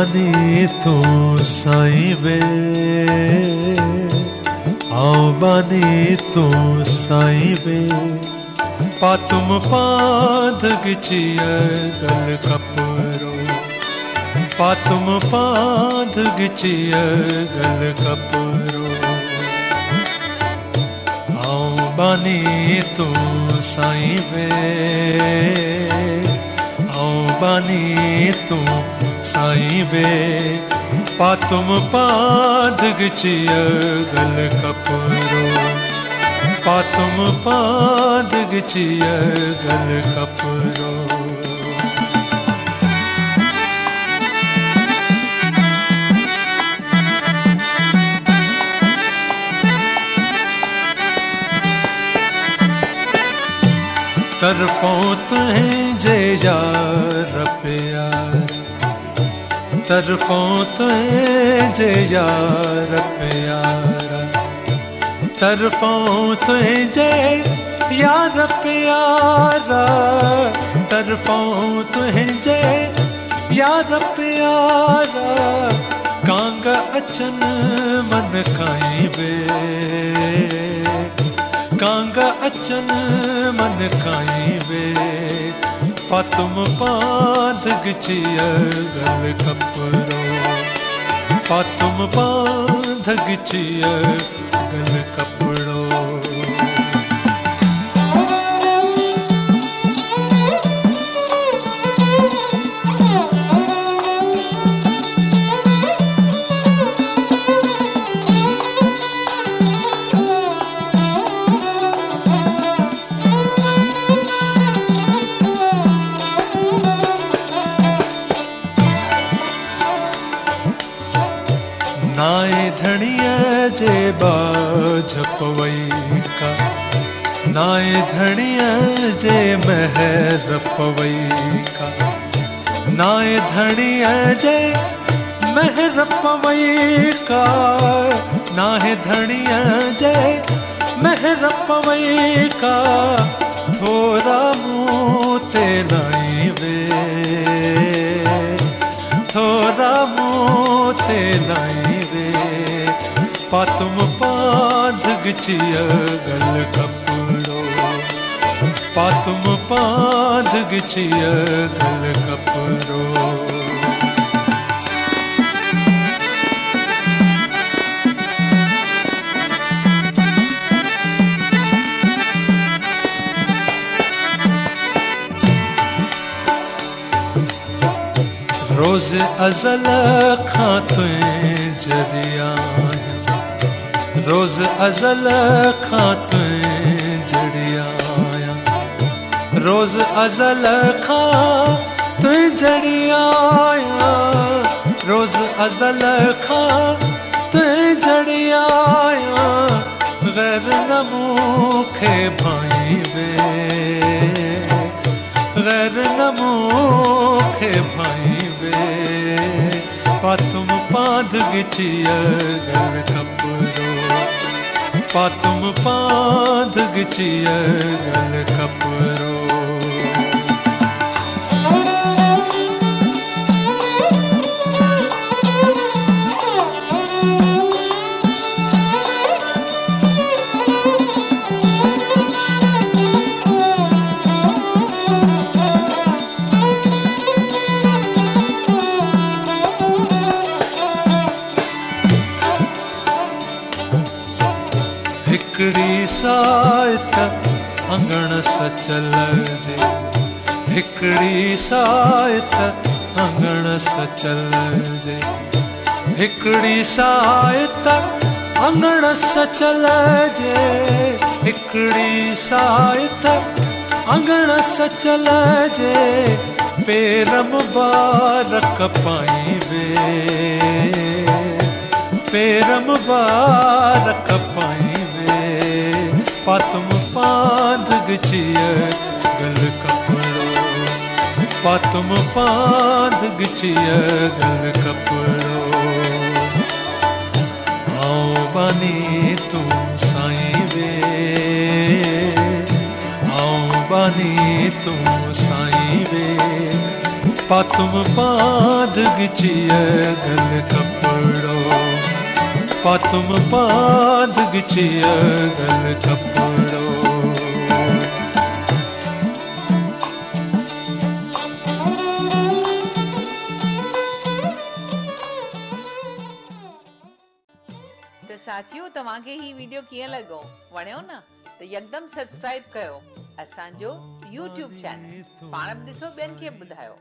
बानी तू साईं वे, आओ बानी तू साईं वे, पातुम पाध गिचिय गल कपरो, पातुम पाध गिचिय गल कपरो, आओ बानी तू साईं वे, आओ बानी तू साईं वे, पातुम पाध गिचिय गल कपरो, पातुम पाध गिचिय गल कपरो। तरफों तुहें जे यार प्यार, तरफों तुहें जे यार प्यारा, तरफों तुहें जे यार प्यारा, तरफों तुहें जे यार प्यारा, कांग अचन मन काई वे, कांग अचन मन काई वे, पातुम पाध गिचिय गल कपरो, पातुम पाध गिचिय गल कपरो। नाए धणिय जे बाझ पवई का, नाए धणिय जे महर पवई का, नाए धणिय जे महर पवई का, नाहे धणिय जे महर पवई का, थोरा मुँह ते लाई वे, थोरा मुँह ते लाई वे, पातुम पाध गिचिय गल कपरो, पातुम पाध गिचिय गल कपरो। रोज़ अज़ल खां तुएं जरिया, रोज़ अज़ल खां तुएं जरिया, रोज़ अज़ल खां तुएं जरिया, रोज़ अज़ल खां तुएं जरिया, गैर न मूंखे भाई वे, गैर न मूंखे भाई वे, पातुम पाध गिचिय गल कपरो, पातुम पाध गिचिय गल कपरो। हिकड़ी सायत अंगण सचल जे, हिकड़ी सायत अंगण सचल जे, हिकड़ी सायत अंगण सचल जे, हिकड़ी सायत अंगण सचल जे, पेरम बारक पाई वे, पेरम बारक पाई, पातुम पाध गिचिय गल कपरो, पातुम पाध गिचिय गल कपरो। आओ बानी तू साईं वे, आओ बानी तू साईं वे, पातुम पाद गिचिय गल कपड़ो पातुम पाद गिचिय गल कपड़ो तो साथियों तव्हांखे ही वीडियो कीअं लॻो वणियो न तो यकदम सब्सक्राइब कयो असांजो YouTube चैनल पाण बि ॾिसो ॿियनि खे ॿुधायो।